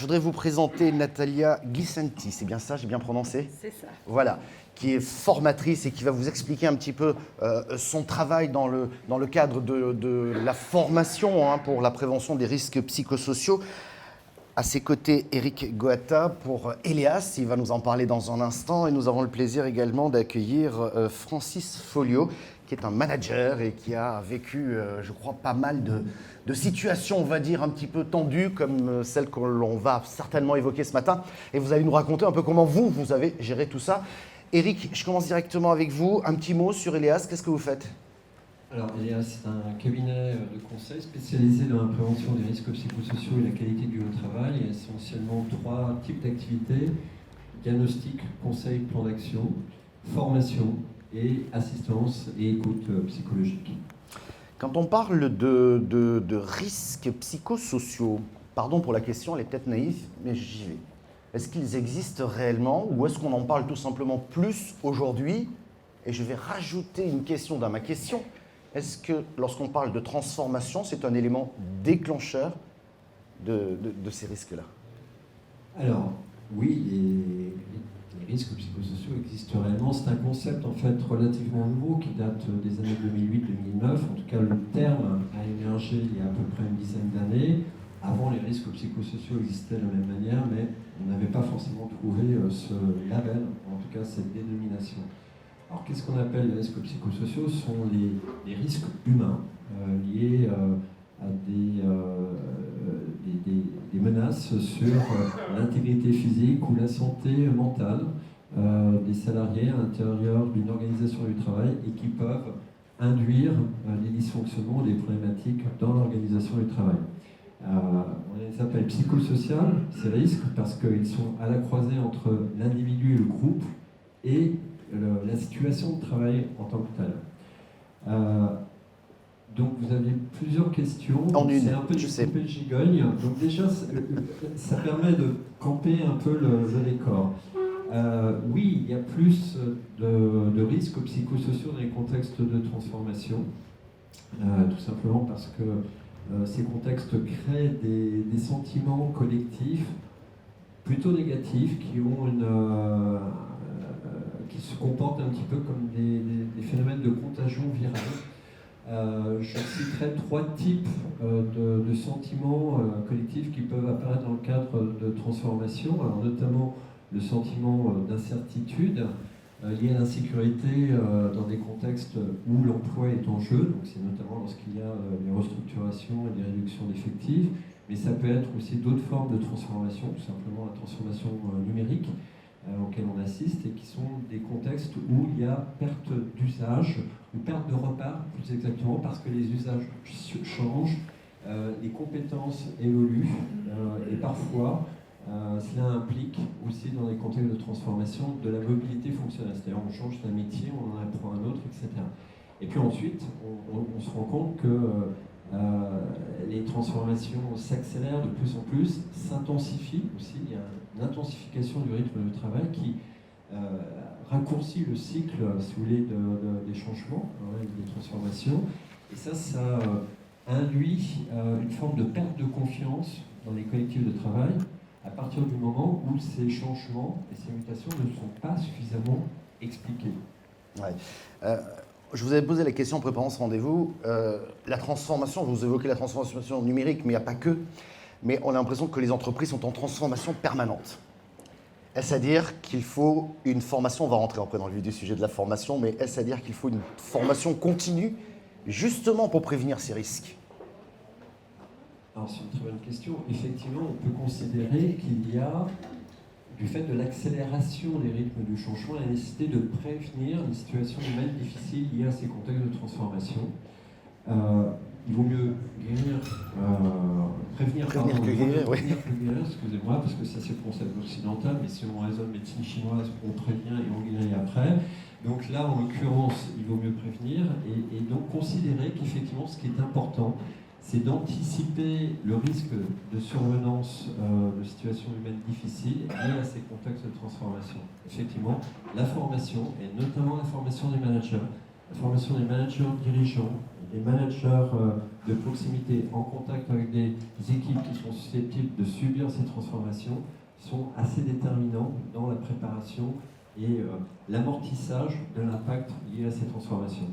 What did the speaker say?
je voudrais vous présenter Natalia Ghisenti, c'est bien ça, j'ai bien prononcé? C'est ça. Voilà, qui est formatrice et qui va vous expliquer un petit peu son travail dans le cadre de la formation pour la prévention des risques psychosociaux. À ses côtés, Eric Goata pour Elias, il va nous en parler dans un instant. Et nous avons le plaisir également d'accueillir Francis Folio, qui est un manager et qui a vécu, je crois, pas mal de situations, on va dire, un petit peu tendues, comme celle que l'on va certainement évoquer ce matin. Et vous allez nous raconter un peu comment vous avez géré tout ça. Eric, je commence directement avec vous. Un petit mot sur Elias, qu'est-ce que vous faites ? Alors, Elias, c'est un cabinet de conseil spécialisé dans la prévention des risques psychosociaux et la qualité du travail. Il y a essentiellement 3 types d'activités: diagnostic, conseil, plan d'action, formation et assistance et écoute psychologique. Quand on parle de risques psychosociaux, pardon pour la question, elle est peut-être naïve, mais j'y vais. Est-ce qu'ils existent réellement ou est-ce qu'on en parle tout simplement plus aujourd'hui ? Et je vais rajouter une question dans ma question. Est-ce que lorsqu'on parle de transformation, c'est un élément déclencheur de ces risques-là ? Alors, oui, les risques psychosociaux existent réellement. C'est un concept en fait relativement nouveau qui date des années 2008-2009. En tout cas, le terme a émergé il y a à peu près une dizaine d'années. Avant, les risques psychosociaux existaient de la même manière, mais on n'avait pas forcément trouvé ce label, en tout cas cette dénomination. Alors, qu'est-ce qu'on appelle les risques psychosociaux ? Ce sont les risques humains liés à des menaces sur l'intégrité physique ou la santé mentale des salariés à l'intérieur d'une organisation du travail et qui peuvent induire des dysfonctionnements, des problématiques dans l'organisation du travail. On les appelle psychosociales, ces risques, parce qu'ils sont à la croisée entre l'individu et le groupe et la situation de travail en tant que telle. Donc vous aviez plusieurs questions. C'est un peu le gigogne. Donc déjà, ça permet de camper un peu le décor. Oui, il y a plus de risques psychosociaux dans les contextes de transformation, tout simplement parce que ces contextes créent des sentiments collectifs plutôt négatifs qui se comportent un petit peu comme des phénomènes de contagion virale. Je citerai 3 types de sentiments collectifs qui peuvent apparaître dans le cadre de transformation. Alors, notamment le sentiment d'incertitude lié à l'insécurité dans des contextes où l'emploi est en jeu. Donc, c'est notamment lorsqu'il y a des restructurations et des réductions d'effectifs. Mais ça peut être aussi d'autres formes de transformation, tout simplement la transformation numérique auxquelles on assiste, et qui sont des contextes où il y a perte d'usage, ou perte de repères plus exactement, parce que les usages changent, les compétences évoluent, et parfois cela implique aussi dans les contextes de transformation de la mobilité fonctionnelle, c'est-à-dire on change d'un métier, on en apprend un autre, etc. Et puis ensuite, on se rend compte que les transformations s'accélèrent de plus en plus, s'intensifient aussi. Il y a une intensification du rythme de travail qui raccourcit le cycle, si vous voulez, des changements, des transformations. Et ça induit une forme de perte de confiance dans les collectifs de travail à partir du moment où ces changements et ces mutations ne sont pas suffisamment expliqués. Ouais. Je vous avais posé la question en préparant ce rendez-vous. La transformation, vous évoquez la transformation numérique, mais il n'y a pas que. Mais on a l'impression que les entreprises sont en transformation permanente. Est-ce à dire qu'il faut une formation, on va rentrer après dans le vif du sujet de la formation, mais est-ce à dire qu'il faut une formation continue justement pour prévenir ces risques ? Alors c'est une très bonne question. Effectivement, on peut considérer qu'il y a, du fait de l'accélération des rythmes du changement, la nécessité de prévenir une situation humaine difficile liée à ces contextes de transformation. Il vaut mieux prévenir que guérir, excusez-moi, parce que ça c'est le concept occidental, mais si on raisonne médecine chinoise, on prévient et on guérit après. Donc là, en l'occurrence, il vaut mieux prévenir et donc considérer qu'effectivement, ce qui est important, c'est d'anticiper le risque de survenance de situations humaines difficiles liées à ces contextes de transformation. Effectivement, la formation, et notamment la formation des managers, la formation des managers dirigeants, des managers de proximité en contact avec des équipes qui sont susceptibles de subir ces transformations sont assez déterminants dans la préparation et l'amortissage de l'impact lié à ces transformations.